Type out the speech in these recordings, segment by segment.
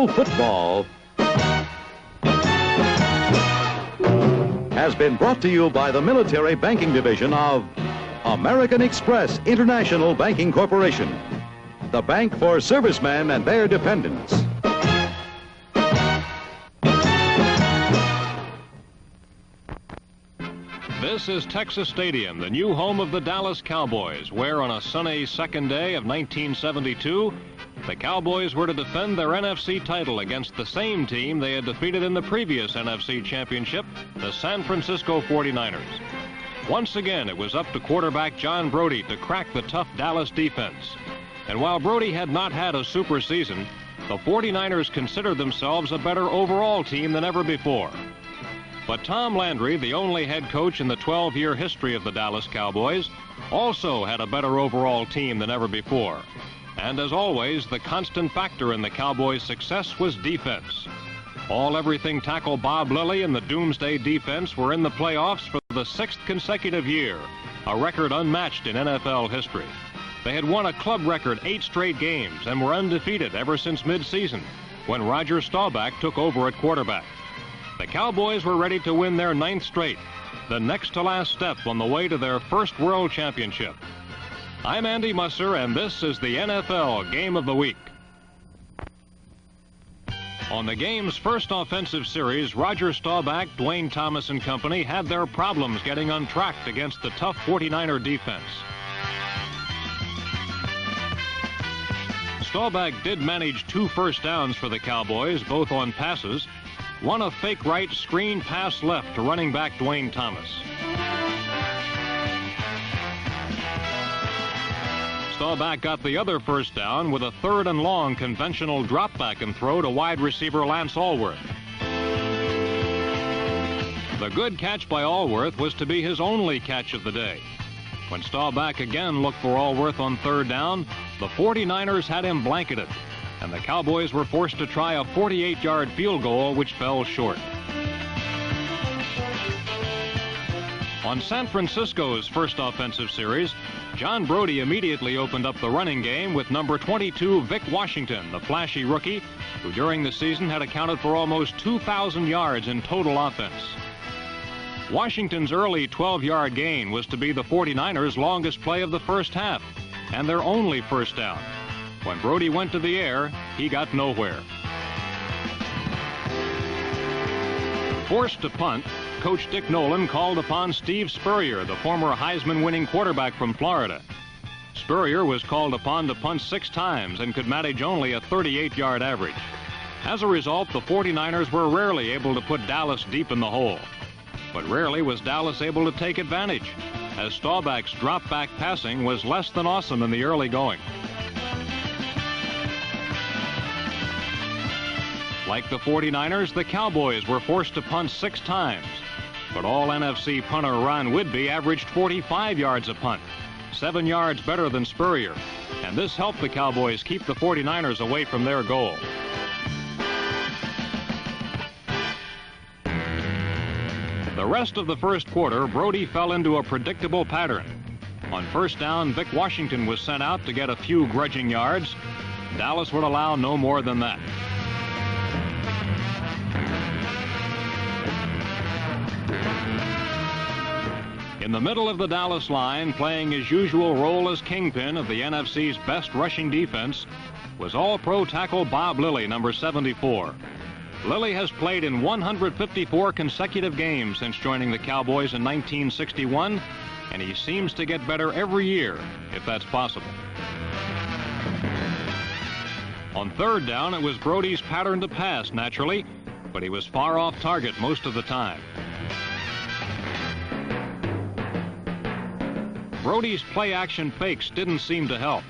Pro Football has been brought to you by the Military Banking Division of American Express International Banking Corporation, the bank for servicemen and their dependents. This is Texas Stadium, the new home of the Dallas Cowboys, where on a sunny second day of 1972, the Cowboys were to defend their NFC title against the same team they had defeated in the previous NFC Championship, the San Francisco 49ers. Once again, it was up to quarterback John Brodie to crack the tough Dallas defense. And while Brodie had not had a super season, the 49ers considered themselves a better overall team than ever before. But Tom Landry, the only head coach in the 12-year history of the Dallas Cowboys, also had a better overall team than ever before. And as always, the constant factor in the Cowboys' success was defense. All-everything tackle Bob Lilly and the Doomsday defense were in the playoffs for the 6th consecutive year, a record unmatched in NFL history. They had won a club record 8 straight games and were undefeated ever since midseason, when Roger Staubach took over at quarterback. The Cowboys were ready to win their 9th straight, the next to last step on the way to their first World Championship. I'm Andy Musser, and this is the NFL Game of the Week. On the game's first offensive series, Roger Staubach, Dwayne Thomas and company had their problems getting untracked against the tough 49er defense. Staubach did manage 2 first downs for the Cowboys, both on passes. One a fake right screen pass left to running back Dwayne Thomas. Staubach got the other first down with a 3rd and long conventional drop back and throw to wide receiver Lance Allworth. The good catch by Allworth was to be his only catch of the day. When Staubach again looked for Allworth on 3rd down, the 49ers had him blanketed, and the Cowboys were forced to try a 48-yard field goal, which fell short. On San Francisco's first offensive series, John Brodie immediately opened up the running game with number 22, Vic Washington, the flashy rookie, who during the season had accounted for almost 2,000 yards in total offense. Washington's early 12-yard gain was to be the 49ers' longest play of the first half, and their only first down. When Brodie went to the air, he got nowhere. Forced to punt, Coach Dick Nolan called upon Steve Spurrier, the former Heisman-winning quarterback from Florida. Spurrier was called upon to punt 6 times and could manage only a 38-yard average. As a result, the 49ers were rarely able to put Dallas deep in the hole. But rarely was Dallas able to take advantage, as Staubach's drop-back passing was less than awesome in the early going. Like the 49ers, the Cowboys were forced to punt 6 times. But All-NFC punter Ron Whidbey averaged 45 yards a punt, 7 yards better than Spurrier. And this helped the Cowboys keep the 49ers away from their goal. The rest of the first quarter, Brodie fell into a predictable pattern. On first down, Vic Washington was sent out to get a few grudging yards. Dallas would allow no more than that. In the middle of the Dallas line, playing his usual role as kingpin of the NFC's best rushing defense, was All-Pro tackle Bob Lilly, number 74. Lilly has played in 154 consecutive games since joining the Cowboys in 1961, and he seems to get better every year, if that's possible. On 3rd down, it was Brodie's pattern to pass, naturally, but he was far off target most of the time. Brodie's play-action fakes didn't seem to help,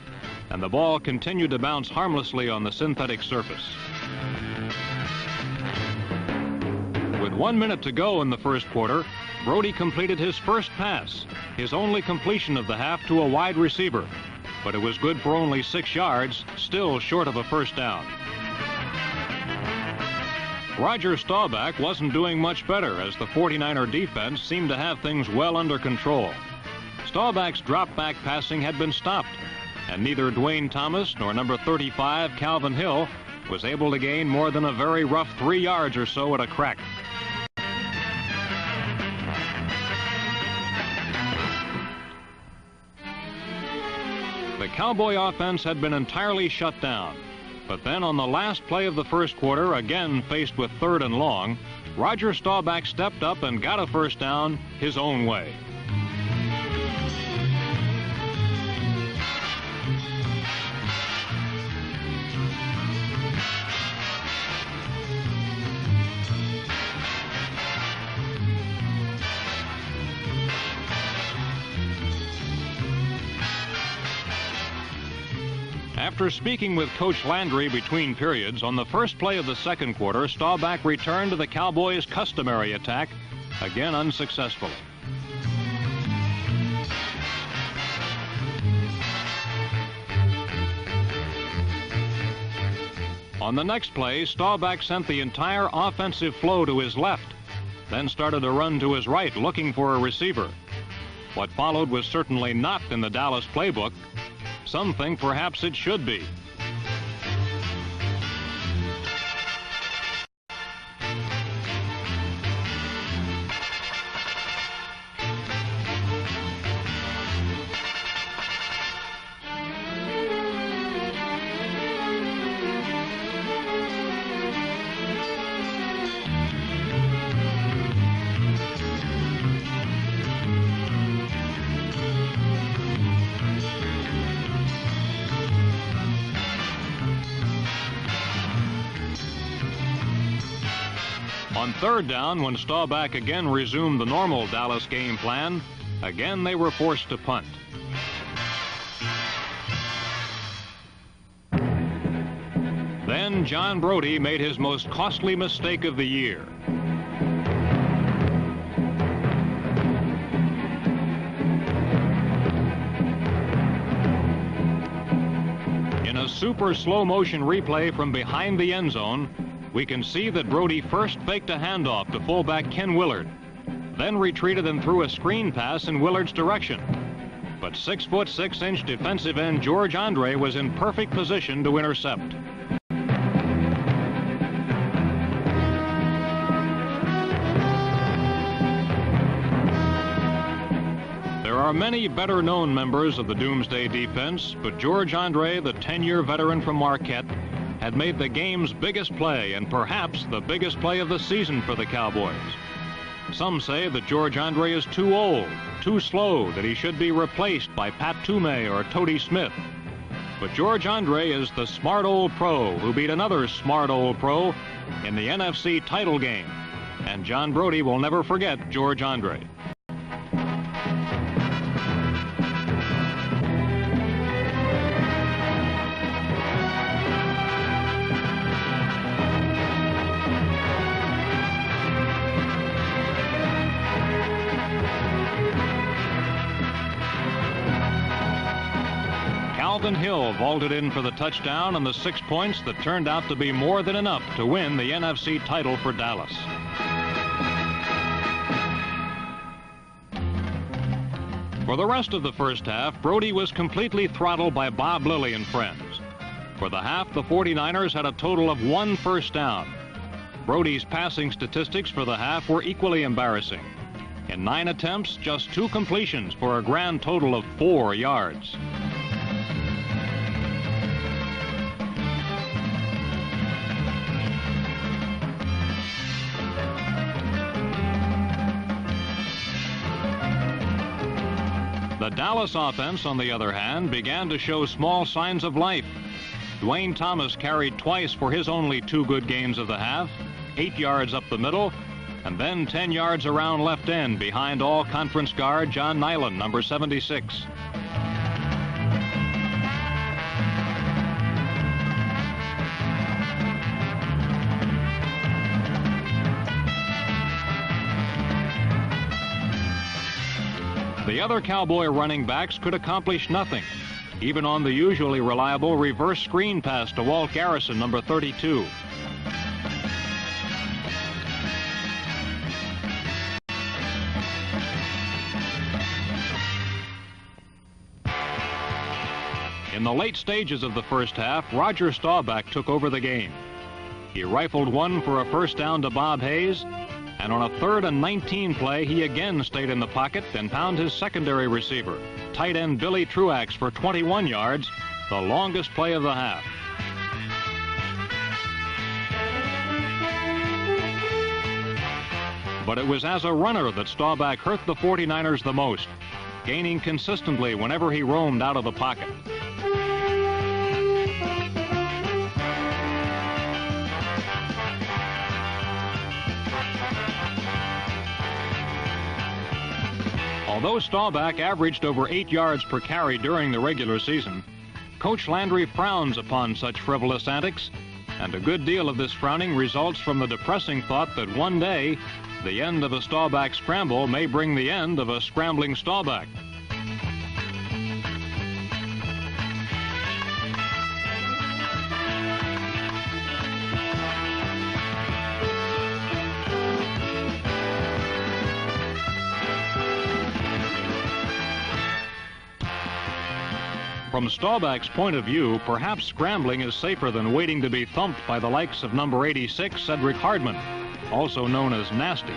and the ball continued to bounce harmlessly on the synthetic surface. With 1 minute to go in the first quarter, Brodie completed his first pass, his only completion of the half, to a wide receiver, but it was good for only 6 yards, still short of a first down. Roger Staubach wasn't doing much better, as the 49er defense seemed to have things well under control. Staubach's drop-back passing had been stopped, and neither Dwayne Thomas nor number 35, Calvin Hill, was able to gain more than a very rough 3 yards or so at a crack. The Cowboy offense had been entirely shut down. But then on the last play of the first quarter, again faced with 3rd and long, Roger Staubach stepped up and got a first down his own way. After speaking with Coach Landry between periods, on the first play of the second quarter, Staubach returned to the Cowboys' customary attack, again unsuccessfully. On the next play, Staubach sent the entire offensive flow to his left, then started to run to his right, looking for a receiver. What followed was certainly not in the Dallas playbook. Some think perhaps it should be. On 3rd down, when Staubach again resumed the normal Dallas game plan, again they were forced to punt. Then John Brody made his most costly mistake of the year. In a super slow motion replay from behind the end zone, we can see that Brody first faked a handoff to fullback Ken Willard, then retreated and threw a screen pass in Willard's direction. But 6-foot 6-inch defensive end George Andre was in perfect position to intercept. There are many better-known members of the Doomsday defense, but George Andre, the 10-year veteran from Marquette, had made the game's biggest play and perhaps the biggest play of the season for the Cowboys. Some say that George Andre is too old, too slow, that he should be replaced by Pat Toomey or Tody Smith. But George Andre is the smart old pro who beat another smart old pro in the NFC title game. And John Brody will never forget George Andre. Calvin Hill vaulted in for the touchdown and the 6 points that turned out to be more than enough to win the NFC title for Dallas. For the rest of the first half, Brody was completely throttled by Bob Lilly and friends. For the half, the 49ers had a total of 1 first down. Brody's passing statistics for the half were equally embarrassing. In 9 attempts, just 2 completions for a grand total of 4 yards. The Dallas offense, on the other hand, began to show small signs of life. Dwayne Thomas carried twice for his only 2 good games of the half, 8 yards up the middle, and then 10 yards around left end behind all-conference guard John Nyland, number 76. The other Cowboy running backs could accomplish nothing, even on the usually reliable reverse screen pass to Walt Garrison, number 32. In In the late stages of the first half, Roger Staubach took over the game. He rifled one for a first down to Bob Hayes, and on a 3rd and 19 play, he again stayed in the pocket and found his secondary receiver, tight end Billy Truax, for 21 yards, the longest play of the half. But it was as a runner that Staubach hurt the 49ers the most, gaining consistently whenever he roamed out of the pocket. Although Staubach averaged over 8 yards per carry during the regular season, Coach Landry frowns upon such frivolous antics, and a good deal of this frowning results from the depressing thought that one day, the end of a Staubach scramble may bring the end of a scrambling Staubach. From Staubach's point of view, perhaps scrambling is safer than waiting to be thumped by the likes of number 86, Cedric Hardman, also known as Nasty.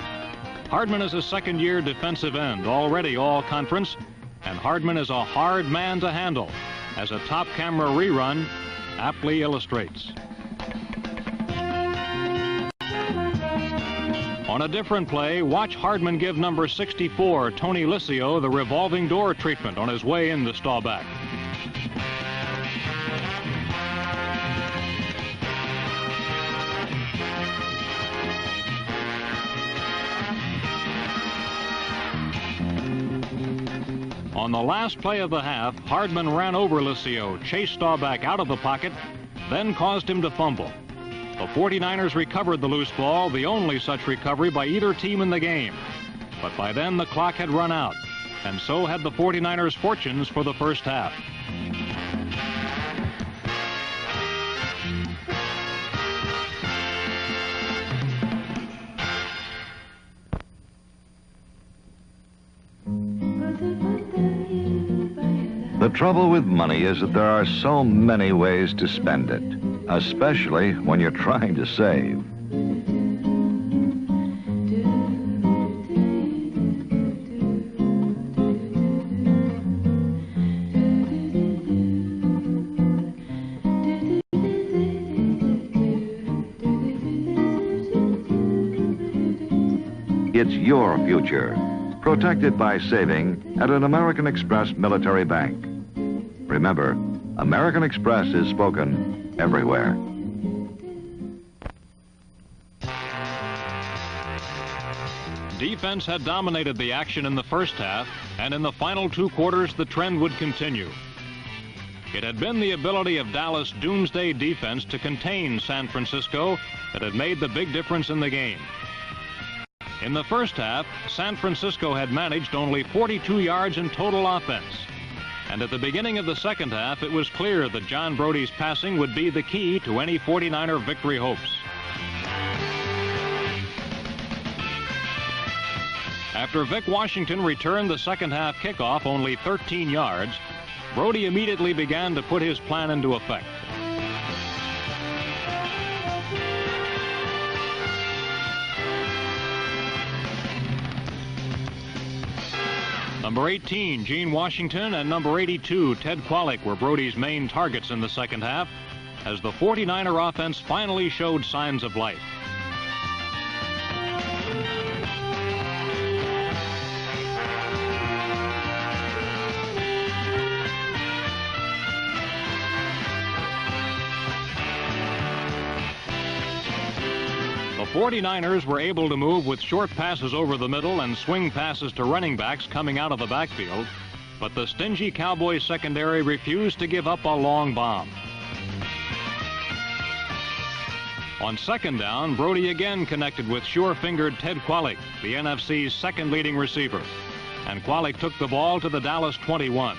Hardman is a second-year defensive end, already all-conference, and Hardman is a hard man to handle, as a top-camera rerun aptly illustrates. On a different play, watch Hardman give number 64, Tony Liscio, the revolving door treatment on his way into Staubach. On the last play of the half, Hardman ran over Liscio, chased Staubach out of the pocket, then caused him to fumble. The 49ers recovered the loose ball, the only such recovery by either team in the game. But by then the clock had run out, and so had the 49ers' fortunes for the first half. The trouble with money is that there are so many ways to spend it, especially when you're trying to save. It's your future, protected by saving at an American Express military bank. Remember, American Express is spoken everywhere. Defense had dominated the action in the first half, and in the final 2 quarters, the trend would continue. It had been the ability of Dallas' doomsday defense to contain San Francisco that had made the big difference in the game. In the first half, San Francisco had managed only 42 yards in total offense. And at the beginning of the second half, it was clear that John Brody's passing would be the key to any 49er victory hopes. After Vic Washington returned the second half kickoff only 13 yards, Brody immediately began to put his plan into effect. Number 18, Gene Washington, and number 82, Ted Kwalik, were Brody's main targets in the second half, as the 49er offense finally showed signs of life. The 49ers were able to move with short passes over the middle and swing passes to running backs coming out of the backfield, but the stingy Cowboys secondary refused to give up a long bomb. On second down, Brody again connected with sure-fingered Ted Kwalik, the NFC's second leading receiver, and Kwalik took the ball to the Dallas 21.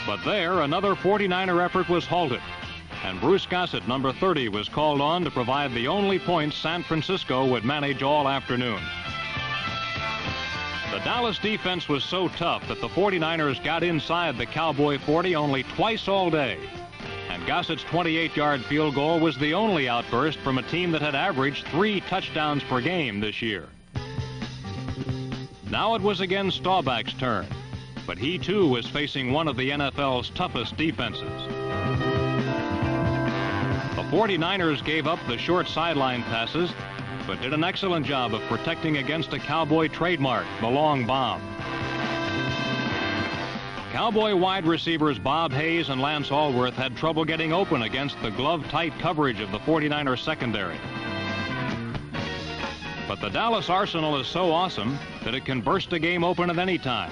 But there, another 49er effort was halted, and Bruce Gossett, number 30, was called on to provide the only points San Francisco would manage all afternoon. The Dallas defense was so tough that the 49ers got inside the Cowboy 40 only twice all day. And Gossett's 28-yard field goal was the only outburst from a team that had averaged 3 touchdowns per game this year. Now it was again Staubach's turn, but he too was facing one of the NFL's toughest defenses. The 49ers gave up the short sideline passes, but did an excellent job of protecting against a Cowboy trademark, the long bomb. Cowboy wide receivers Bob Hayes and Lance Allworth had trouble getting open against the glove-tight coverage of the 49ers secondary. But the Dallas arsenal is so awesome that it can burst a game open at any time.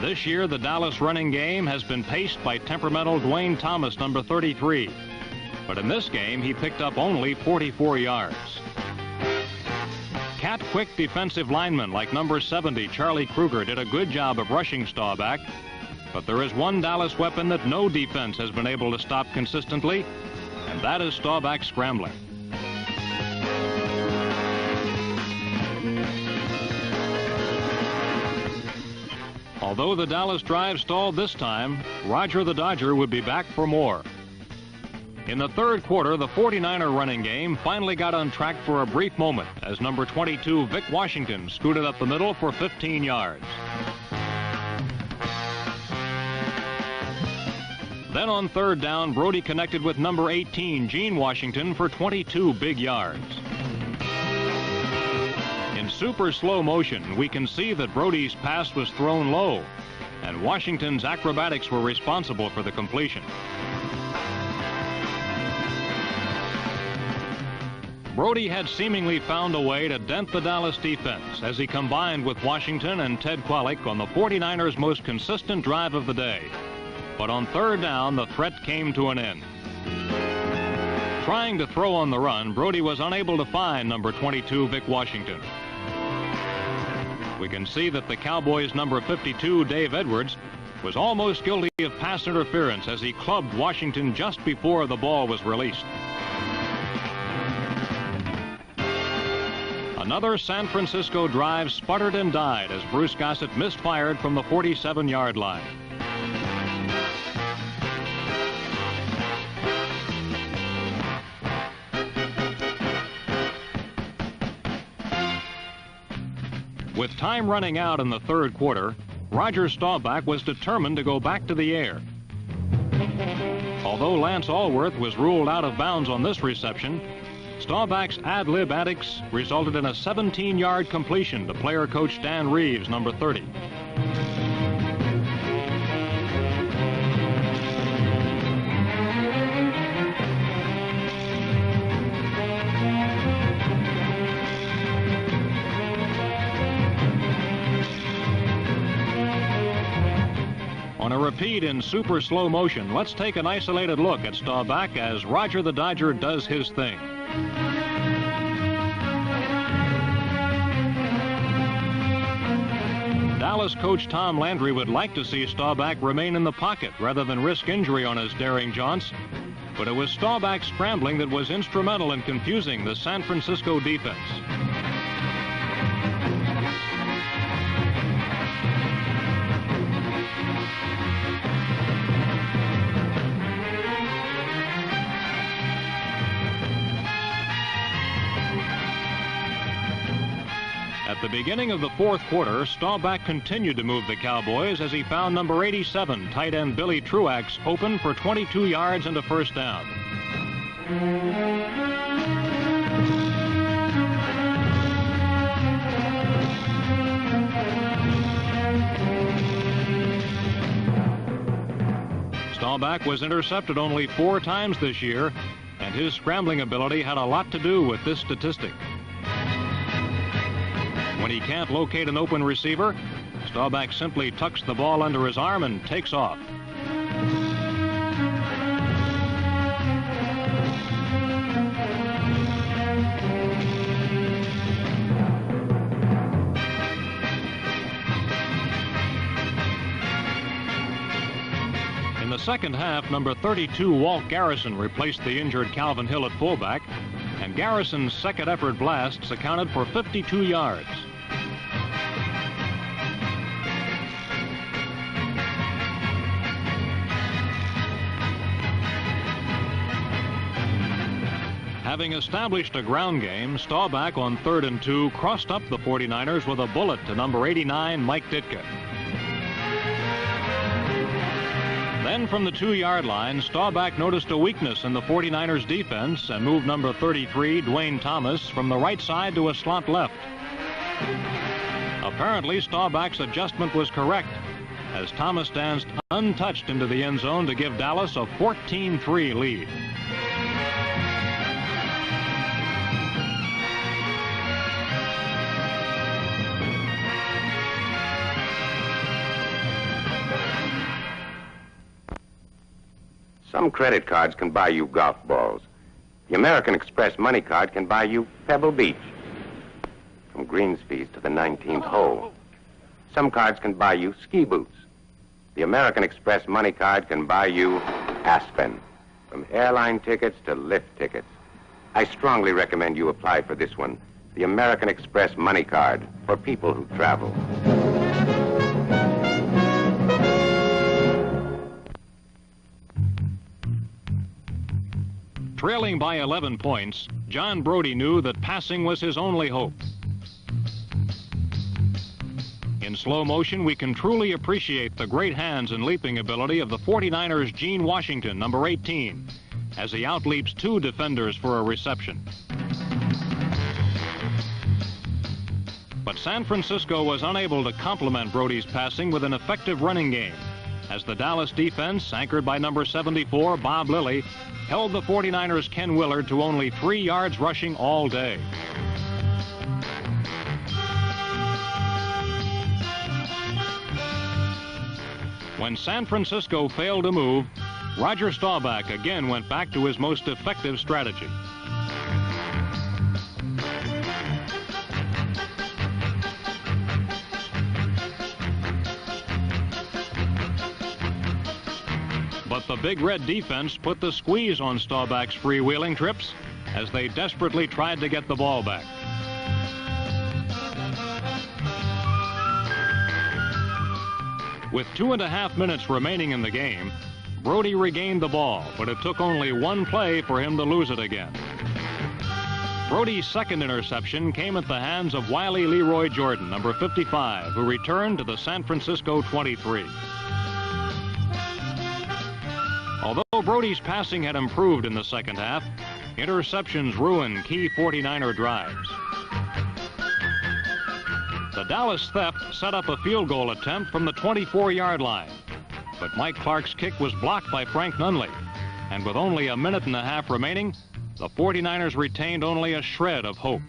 This year, the Dallas running game has been paced by temperamental Dwayne Thomas, number 33. But in this game, he picked up only 44 yards. Cat-quick defensive linemen like number 70, Charlie Kruger, did a good job of rushing Staubach. But there is one Dallas weapon that no defense has been able to stop consistently, and that is Staubach scrambling. Although the Dallas drive stalled this time, Roger the Dodger would be back for more. In the third quarter, the 49er running game finally got on track for a brief moment as number 22, Vic Washington, scooted up the middle for 15 yards. Then on third down, Brody connected with number 18, Gene Washington, for 22 big yards. In super slow motion, we can see that Brody's pass was thrown low, and Washington's acrobatics were responsible for the completion. Brody had seemingly found a way to dent the Dallas defense as he combined with Washington and Ted Qualick on the 49ers' most consistent drive of the day. But on third down, the threat came to an end. Trying to throw on the run, Brody was unable to find number 22, Vic Washington. We can see that the Cowboys' number 52, Dave Edwards, was almost guilty of pass interference as he clubbed Washington just before the ball was released. Another San Francisco drive sputtered and died as Bruce Gossett misfired from the 47-yard line. With time running out in the third quarter, Roger Staubach was determined to go back to the air. Although Lance Allworth was ruled out of bounds on this reception, Staubach's ad-lib antics resulted in a 17-yard completion to player coach Dan Reeves, number 30. On a repeat in super slow motion, let's take an isolated look at Staubach as Roger the Dodger does his thing. Dallas coach Tom Landry would like to see Staubach remain in the pocket rather than risk injury on his daring jaunts, but it was Staubach's scrambling that was instrumental in confusing the San Francisco defense. At the beginning of the fourth quarter, Staubach continued to move the Cowboys as he found number 87, tight end Billy Truax, open for 22 yards and a first down. Staubach was intercepted only 4 times this year, and his scrambling ability had a lot to do with this statistic. When he can't locate an open receiver, Staubach simply tucks the ball under his arm and takes off. In the second half, number 32, Walt Garrison, replaced the injured Calvin Hill at fullback, and Garrison's second effort blasts accounted for 52 yards. Having established a ground game, Staubach on 3rd and 2 crossed up the 49ers with a bullet to number 89, Mike Ditka. Then from the 2-yard line, Staubach noticed a weakness in the 49ers defense and moved number 33, Dwayne Thomas, from the right side to a slot left. Apparently, Staubach's adjustment was correct, as Thomas danced untouched into the end zone to give Dallas a 14-3 lead. Some credit cards can buy you golf balls. The American Express money card can buy you Pebble Beach, from Greenspeed to the 19th hole. Some cards can buy you ski boots. The American Express money card can buy you Aspen, from airline tickets to lift tickets. I strongly recommend you apply for this one, the American Express money card for people who travel. Trailing by 11 points, John Brodie knew that passing was his only hope. In slow motion, we can truly appreciate the great hands and leaping ability of the 49ers' Gene Washington, number 18, as he outleaps 2 defenders for a reception. But San Francisco was unable to complement Brodie's passing with an effective running game, as the Dallas defense, anchored by number 74, Bob Lilly, held the 49ers' Ken Willard to only 3 yards rushing all day. When San Francisco failed to move, Roger Staubach again went back to his most effective strategy. But the Big Red defense put the squeeze on Staubach's freewheeling trips as they desperately tried to get the ball back. With 2.5 minutes remaining in the game, Brodie regained the ball, but it took only 1 play for him to lose it again. Brodie's second interception came at the hands of Wiley Leroy Jordan, number 55, who returned to the San Francisco 23. Although Brodie's passing had improved in the second half, interceptions ruined key 49er drives. The Dallas theft set up a field goal attempt from the 24-yard line, but Mike Clark's kick was blocked by Frank Nunley, and with only 1.5 minutes remaining, the 49ers retained only a shred of hope.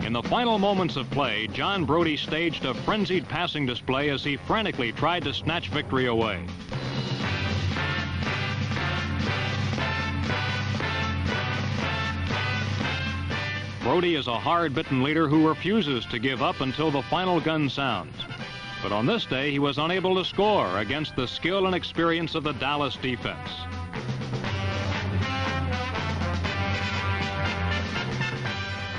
In the final moments of play, John Brodie staged a frenzied passing display as he frantically tried to snatch victory away. Brodie is a hard-bitten leader who refuses to give up until the final gun sounds. But on this day, he was unable to score against the skill and experience of the Dallas defense.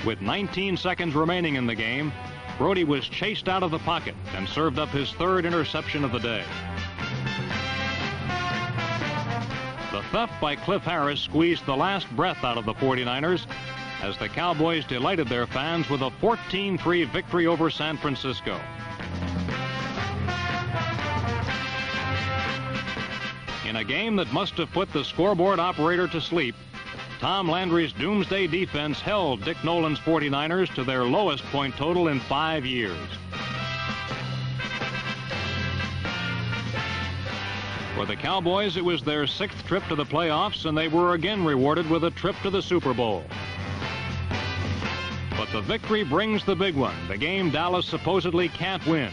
With 19 seconds remaining in the game, Brodie was chased out of the pocket and served up his 3rd interception of the day. The theft by Cliff Harris squeezed the last breath out of the 49ers as the Cowboys delighted their fans with a 14-3 victory over San Francisco. In a game that must have put the scoreboard operator to sleep, Tom Landry's doomsday defense held Dick Nolan's 49ers to their lowest point total in 5 years. For the Cowboys, it was their 6th trip to the playoffs, and they were again rewarded with a trip to the Super Bowl. But the victory brings the big one, the game Dallas supposedly can't win.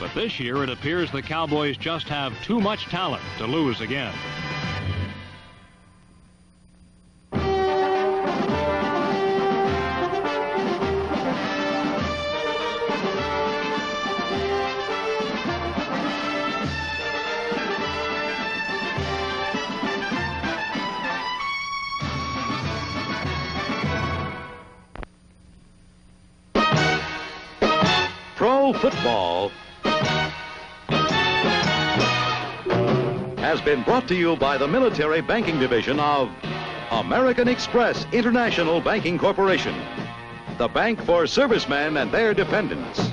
But this year, it appears the Cowboys just have too much talent to lose again. Pro football has been brought to you by the Military Banking Division of American Express International Banking Corporation, the bank for servicemen and their dependents.